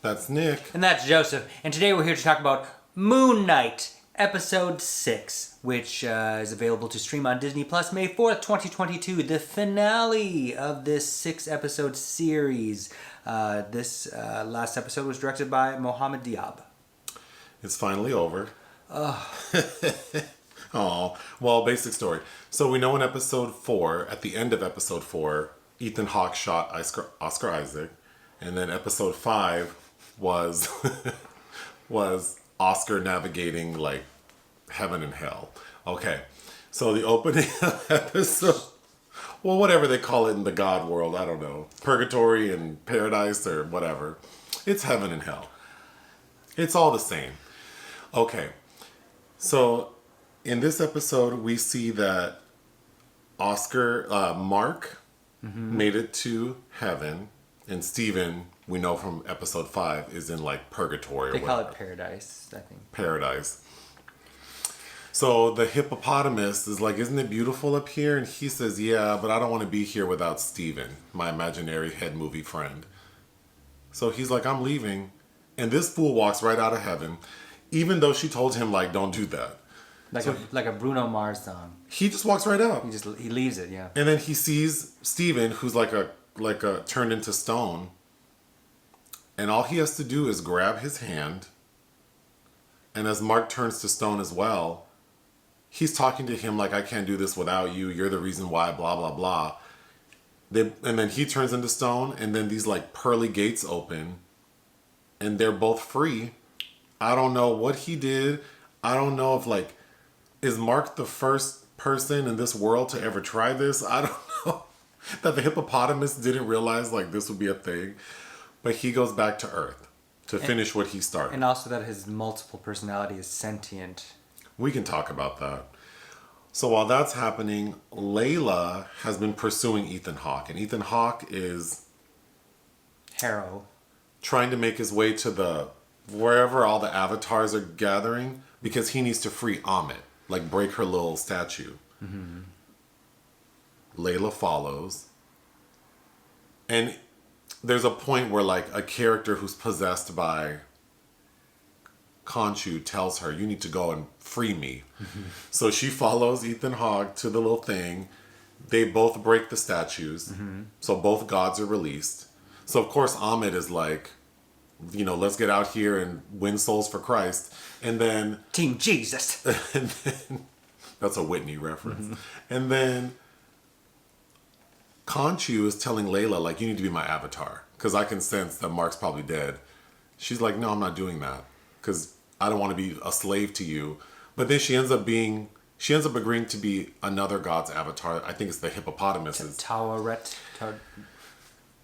That's Nick. And that's Joseph. And today we're here to talk about Moon Knight, Episode 6, which is available to stream on Disney Plus May 4th, 2022. The finale of this 6-episode series. This last episode was directed by Mohamed Diab. It's finally over. Oh, well, basic story. So we know in episode 4, at the end of episode 4, Ethan Hawke shot Oscar Isaac, and then episode 5 was was Oscar navigating like heaven and hell. Okay, so the opening episode, well, whatever they call it in the God world, I don't know, purgatory and paradise or whatever. It's heaven and hell. It's all the same. Okay, so in this episode, we see that Mark made it to heaven, and Steven, we know from episode 5, is in like purgatory. They call it paradise, I think. Paradise. So the hippopotamus is like, isn't it beautiful up here? And he says, yeah, but I don't want to be here without Steven, my imaginary head movie friend. So he's like, I'm leaving. And this fool walks right out of heaven, even though she told him, like, don't do that. Like a Bruno Mars song. He just walks right out. He leaves it, yeah. And then he sees Steven, who's like a turned into stone. And all he has to do is grab his hand. And as Mark turns to stone as well, he's talking to him like, I can't do this without you. You're the reason why, blah, blah, blah. And then he turns into stone, and then these like pearly gates open. And they're both free. I don't know what he did. I don't know if like, is Mark the first person in this world to ever try this? I don't know. That the hippopotamus didn't realize like this would be a thing. But he goes back to Earth to finish what he started. And also that his multiple personality is sentient. We can talk about that. So while that's happening, Layla has been pursuing Ethan Hawke. And Ethan Hawke is Harrow. Trying to make his way to wherever all the avatars are gathering, because he needs to free Amit, like break her little statue. Mm-hmm. Layla follows. And there's a point where like a character who's possessed by Khonshu tells her, you need to go and free me. Mm-hmm. So she follows Ethan Hawke to the little thing. They both break the statues. Mm-hmm. So both gods are released. So of course Amit is like, let's get out here and win souls for Christ. And then Team Jesus. And then, that's a Whitney reference. Mm-hmm. And then Khonshu is telling Layla, like, you need to be my avatar, because I can sense that Mark's probably dead. She's like, no, I'm not doing that, because I don't want to be a slave to you. But then she ends up agreeing to be another god's avatar. I think it's the hippopotamus's. Taweret.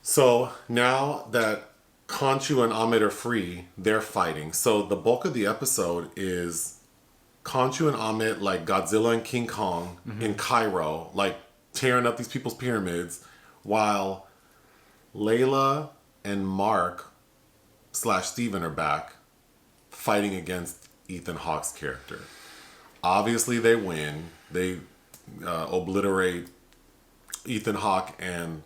So now that Khonshu and Amit are free, they're fighting. So the bulk of the episode is Khonshu and Amit, like Godzilla and King Kong, in Cairo, like tearing up these people's pyramids, while Layla and Mark / Steven are back fighting against Ethan Hawke's character. Obviously they win. They obliterate Ethan Hawke, and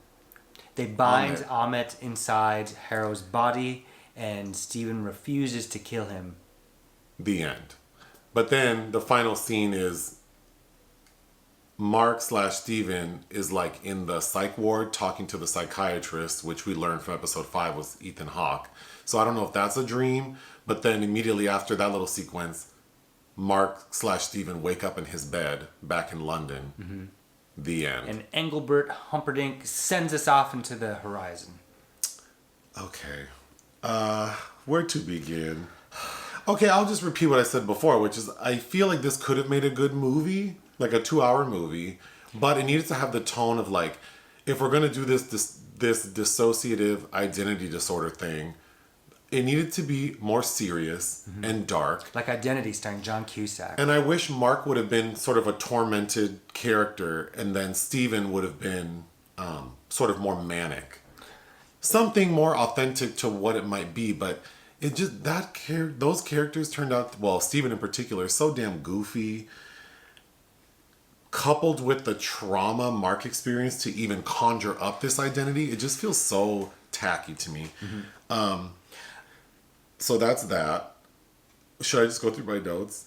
they bind Amit inside Harrow's body, and Steven refuses to kill him. The end. But then the final scene is Mark / Steven is like in the psych ward talking to the psychiatrist, which we learned from episode 5 was Ethan Hawke. So I don't know if that's a dream, but then immediately after that little sequence, Mark / Steven wake up in his bed back in London. Mm-hmm. The end. And Engelbert Humperdinck sends us off into the horizon. Okay. Where to begin? Okay, I'll just repeat what I said before, which is I feel like this could have made a good movie, like a 2-hour movie, but it needed to have the tone of like, if we're going to do this dissociative identity disorder thing, it needed to be more serious and dark. Like Identities starring John Cusack. And I wish Mark would have been sort of a tormented character, and then Steven would have been sort of more manic. Something more authentic to what it might be, but it just, those characters turned out, well, Steven in particular, so damn goofy. Coupled with the trauma Mark experienced to even conjure up this identity, it just feels so tacky to me. Mm-hmm. So that's that. Should I just go through my notes?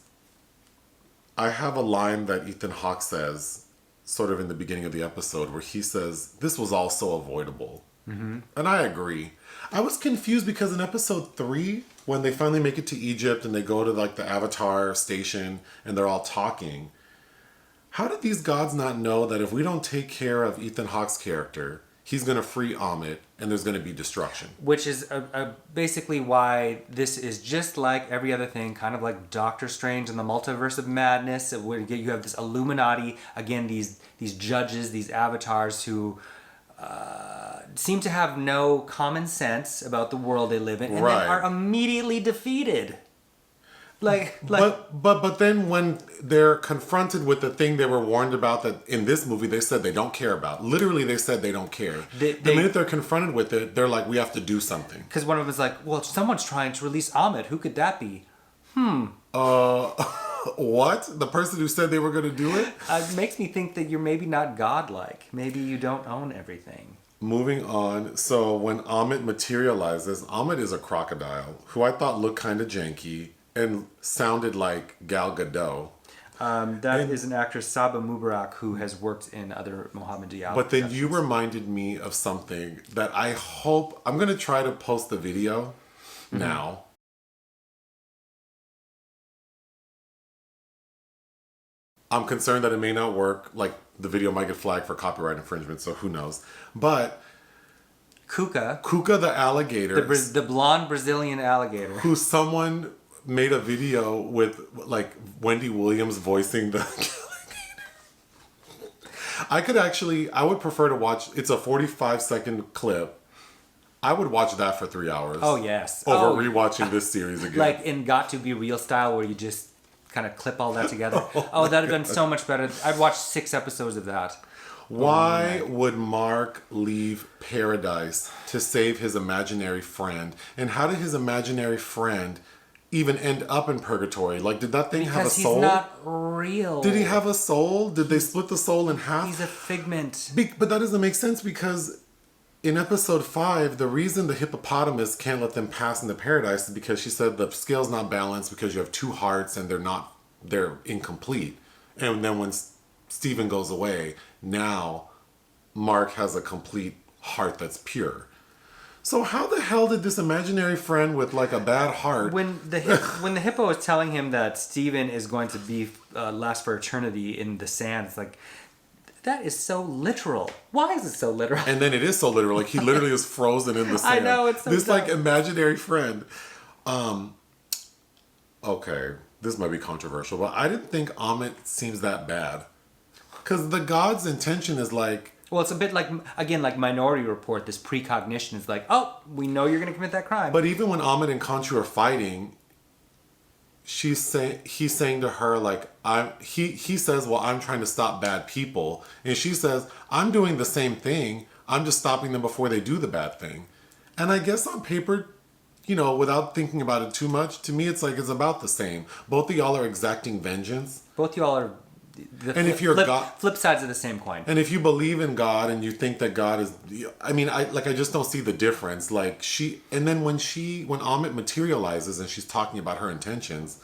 I have a line that Ethan Hawke says, sort of in the beginning of the episode, where he says, "This was all so avoidable." Mm-hmm. And I agree. I was confused because in episode 3, when they finally make it to Egypt and they go to like the Avatar station and they're all talking, how did these gods not know that if we don't take care of Ethan Hawke's character, he's going to free Amit and there's going to be destruction? Which is basically why this is just like every other thing, kind of like Doctor Strange and the Multiverse of Madness, where you have this Illuminati, again, these judges, these avatars who seem to have no common sense about the world they live in, and Right. then are immediately defeated. But then when they're confronted with the thing they were warned about, that in this movie they said they don't care about. Literally, they said they don't care. The minute they're confronted with it, they're like, we have to do something. Because one of them is like, well, someone's trying to release Amit. Who could that be? What? The person who said they were going to do it? It makes me think that you're maybe not godlike. Maybe you don't own everything. Moving on. So when Amit materializes, Amit is a crocodile who I thought looked kind of janky and sounded like Gal Gadot. That is an actress, Saba Mubarak, who has worked in other Mohamed Diab. But then you reminded me of something that I hope... I'm going to try to post the video now. I'm concerned that it may not work. Like, the video might get flagged for copyright infringement, so who knows. But Kuka the alligator... The blonde Brazilian alligator. Who someone made a video with, like, Wendy Williams voicing the alligator. I would prefer to watch... It's a 45-second clip. I would watch that for 3 hours. Oh, yes. Over rewatching this series again. Like in Got to Be Real style, where you just kind of clip all that together. Oh, that'd have been so much better. I'd watch 6 episodes of that. Why would Mark leave paradise to save his imaginary friend? And how did his imaginary friend even end up in purgatory? Like, did that thing have a soul? Because he's not real. Did he have a soul? Did they split the soul in half? He's a figment. But that doesn't make sense, because in episode 5, the reason the hippopotamus can't let them pass into paradise is because she said the scale's not balanced because you have 2 hearts and they're incomplete. And then when Stephen goes away, now Mark has a complete heart that's pure. So how the hell did this imaginary friend with like a bad heart... When the hippo is telling him that Stephen is going to be last for eternity in the sand, it's like, that is so literal. Why is it so literal? And then it is so literal. Like, he literally is frozen in the sand. I know, it's so this dumb. like imaginary friend. Okay, this might be controversial, but I didn't think Amit seems that bad. Because the god's intention is like... Well, it's a bit like, again, like Minority Report, this precognition is like, oh, we know you're going to commit that crime. But even when Amit and Khonshu are fighting, he's saying to her, like, he says, well, I'm trying to stop bad people. And she says, I'm doing the same thing. I'm just stopping them before they do the bad thing. And I guess on paper, you know, without thinking about it too much, to me, it's like it's about the same. Both of y'all are exacting vengeance. Both y'all are flip sides of the same coin. And if you believe in God and you think that God is, I mean, I just don't see the difference. Like, and then when Amit materializes and she's talking about her intentions,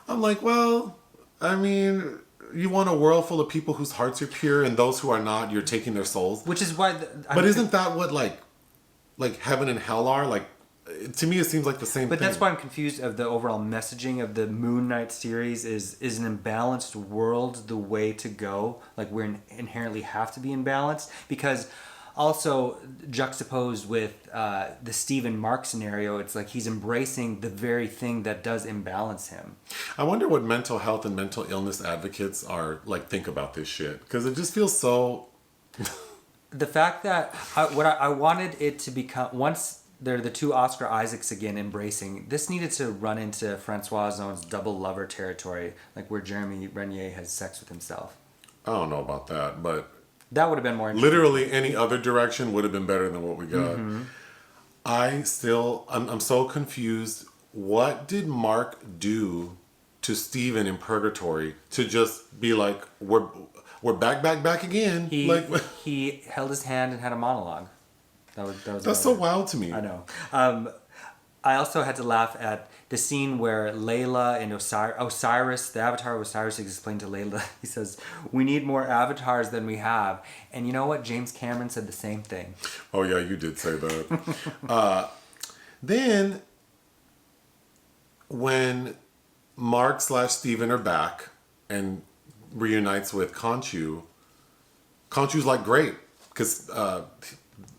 I'm like, well, I mean, you want a world full of people whose hearts are pure, and those who are not, you're taking their souls. Which is why... But isn't that what like heaven and hell are? Like, to me, it seems like the same thing. But that's why I'm confused of the overall messaging of the Moon Knight series. Is an imbalanced world the way to go? Like, we inherently have to be imbalanced? Because also juxtaposed with the Stephen Mark scenario, it's like he's embracing the very thing that does imbalance him. I wonder what mental health and mental illness advocates are like, think about this shit. Because it just feels so... The fact that I wanted it to become... Once... They're the 2 Oscar Isaacs again embracing. This needed to run into Francois Ozon's double lover territory, like where Jeremy Renier has sex with himself. I don't know about that, but... That would have been more interesting. Literally any other direction would have been better than what we got. Mm-hmm. I'm so confused. What did Mark do to Stephen in Purgatory to just be like, we're back again? He held his hand and had a monologue. That was That's so wild to me. I know. I also had to laugh at the scene where Layla and Osiris, the avatar of Osiris, explained to Layla, he says, "We need more avatars than we have." And you know what? James Cameron said the same thing. Oh, yeah, you did say that. Then, when Mark/Steven are back and reunites with Khonshu, Khonshu's like, great, because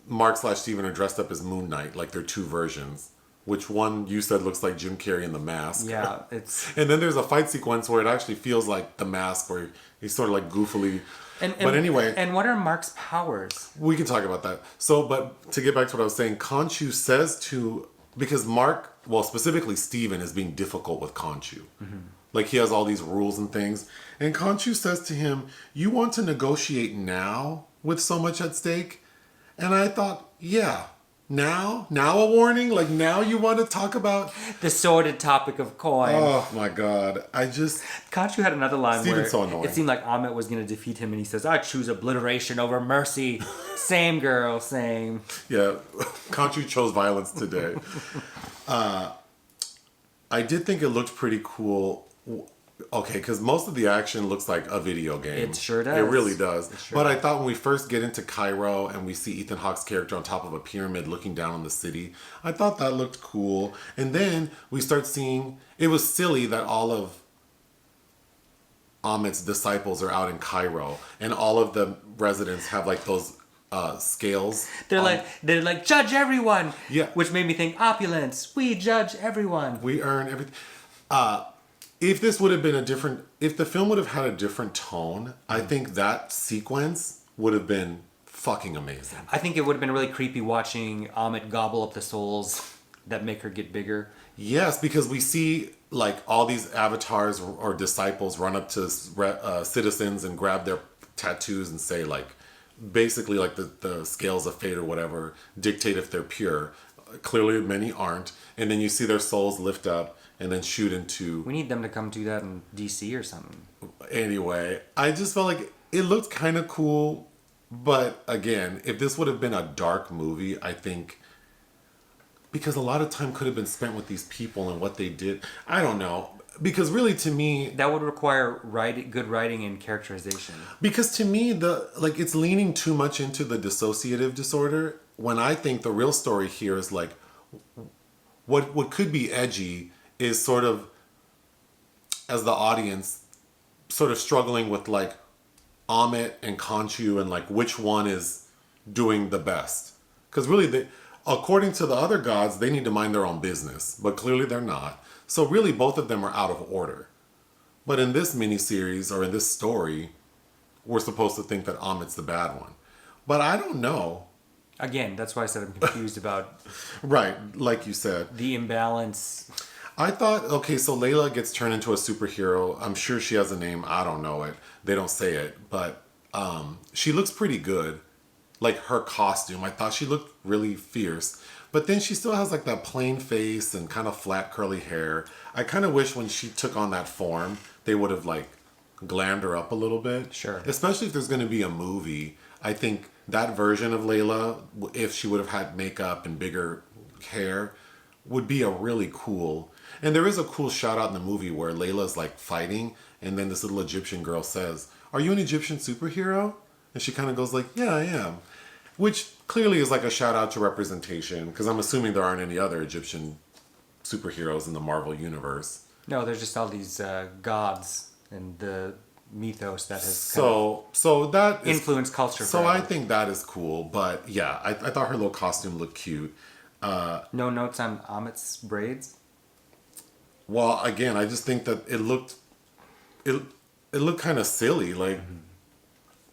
Mark/Steven are dressed up as Moon Knight, like they're two versions. Which one you said looks like Jim Carrey in The Mask. Yeah, it's... And then there's a fight sequence where it actually feels like The Mask, where he's sort of like goofily... But anyway... And what are Mark's powers? We can talk about that. So, but to get back to what I was saying, Khonshu says to... Because Mark, well, specifically Steven, is being difficult with Khonshu. Mm-hmm. Like, he has all these rules and things. And Khonshu says to him, "You want to negotiate now with so much at stake?" And I thought, yeah... Now a warning? Like, now you want to talk about... The sordid topic of coin. Oh, my God. Khonshu had another line Steven's where so annoying. It seemed like Amit was going to defeat him, and he says, "I choose obliteration over mercy." Same girl, same. Yeah, Khonshu chose violence today. I did think it looked pretty cool. Okay, because most of the action looks like a video game. It sure does. It really does. It sure But does. I thought when we first get into Cairo and we see Ethan Hawke's character on top of a pyramid looking down on the city, I thought that looked cool. And then we start seeing... It was silly that all of Amit's disciples are out in Cairo and all of the residents have like those scales. They're like, "Judge everyone." Yeah. Which made me think, opulence. We judge everyone. We earn everything. If this would have been if the film would have had a different tone, I think that sequence would have been fucking amazing. I think it would have been really creepy watching Amit gobble up the souls that make her get bigger. Yes, because we see like all these avatars or disciples run up to citizens and grab their tattoos and say like, basically like the scales of fate or whatever dictate if they're pure. Clearly many aren't. And then you see their souls lift up and then shoot into... We need them to come do that in DC or something. Anyway, I just felt like it looked kind of cool. But again, if this would have been a dark movie, I think... Because a lot of time could have been spent with these people and what they did. I don't know. Because really to me... That would require good writing and characterization. Because to me, it's leaning too much into the dissociative disorder. When I think the real story here is like... What could be edgy is sort of, as the audience, sort of struggling with like Amit and Khonshu and like which one is doing the best. Because really, according to the other gods, they need to mind their own business, but clearly they're not. So really, both of them are out of order. But in this miniseries or in this story, we're supposed to think that Amit's the bad one. But I don't know. Again, that's why I said I'm confused about... Right, like you said. The imbalance... I thought, okay, so Layla gets turned into a superhero. I'm sure she has a name. I don't know it. They don't say it. But she looks pretty good. Like her costume. I thought she looked really fierce. But then she still has like that plain face and kind of flat curly hair. I kind of wish when she took on that form, they would have like glammed her up a little bit. Sure. Especially if there's going to be a movie. I think that version of Layla, if she would have had makeup and bigger hair, would be a really cool... And there is a cool shot out in the movie where Layla's like fighting, and then this little Egyptian girl says, "Are you an Egyptian superhero?" And she kind of goes like, "Yeah, I am." Which clearly is like a shout out to representation, because I'm assuming there aren't any other Egyptian superheroes in the Marvel universe. No, there's just all these gods and the mythos that has so that influenced culture. So forever. I think that is cool, but yeah, I thought her little costume looked cute. No notes on Amit's braids? Well, again, I just think that it looked kind of silly. Like,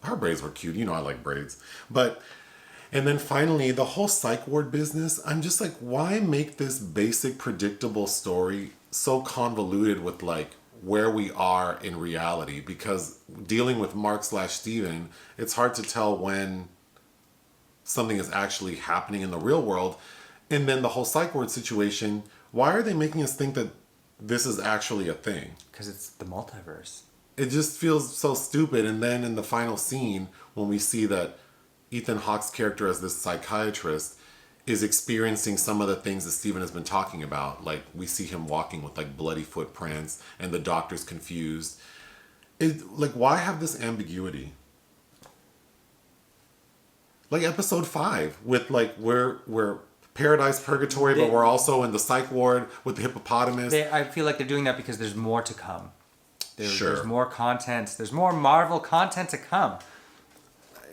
her braids were cute. You know I like braids. And then finally, the whole psych ward business, I'm just like, why make this basic, predictable story so convoluted with, like, where we are in reality? Because dealing with Mark/Steven, it's hard to tell when something is actually happening in the real world. And then the whole psych ward situation, why are they making us think that this is actually a thing? Because it's the multiverse. It just feels so stupid. And then in the final scene, when we see that Ethan Hawke's character as this psychiatrist is experiencing some of the things that Steven has been talking about. Like, we see him walking with like bloody footprints and the doctor's confused. Like, why have this ambiguity? Like episode 5 with like we're paradise purgatory, but we're also in the psych ward with the hippopotamus. I feel like they're doing that because there's more to come. Sure. There's more content. There's more Marvel content to come.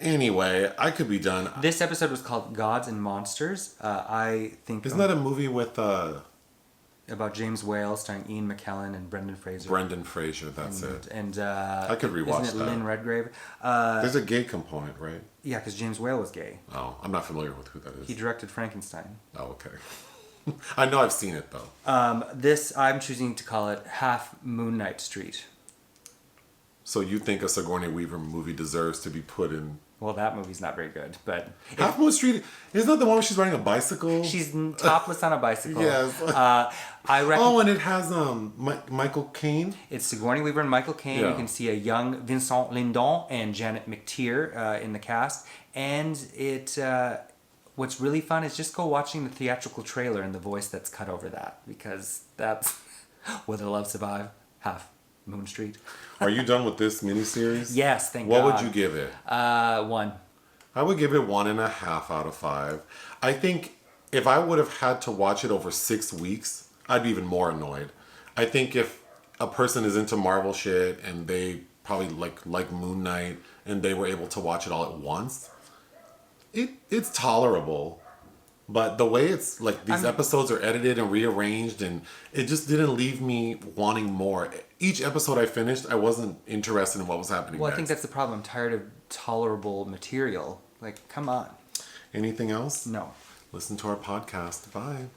Anyway, I could be done. This episode was called Gods and Monsters. I think... Isn't that a movie with... about James Whale starring Ian McKellen and Brendan Fraser. Brendan Fraser, that's it. And I could rewatch isn't it that. Lynn Redgrave? There's a gay component, right? Yeah, because James Whale was gay. Oh, I'm not familiar with who that is. He directed Frankenstein. Oh, okay. I know I've seen it, though. This, I'm choosing to call it Half Moon Knight Street. So you think a Sigourney Weaver movie deserves to be put in... Well, that movie's not very good, but... Half Moon Street, isn't that the one where she's riding a bicycle? She's topless on a bicycle. Yes. I reckon... Oh, and it has Michael Caine? It's Sigourney Weaver and Michael Caine. Yeah. You can see a young Vincent Lindon and Janet McTeer in the cast. And it... what's really fun is just go watching the theatrical trailer and the voice that's cut over that. Because that's... Will the Love Survive? Half Moon Street. Are you done with this miniseries? Yes, thank God. What God. would you give it? 1. I would give it 1.5 out of 5. I think if I would have had to watch it over 6 weeks, I'd be even more annoyed. I think if a person is into Marvel shit and they probably like Moon Knight and they were able to watch it all at once, it's tolerable. But the way it's like these episodes are edited and rearranged, and it just didn't leave me wanting more. Each episode I finished, I wasn't interested in what was happening Well, next. I think that's the problem. I'm tired of tolerable material. Like, come on. Anything else? No. Listen to our podcast. Bye.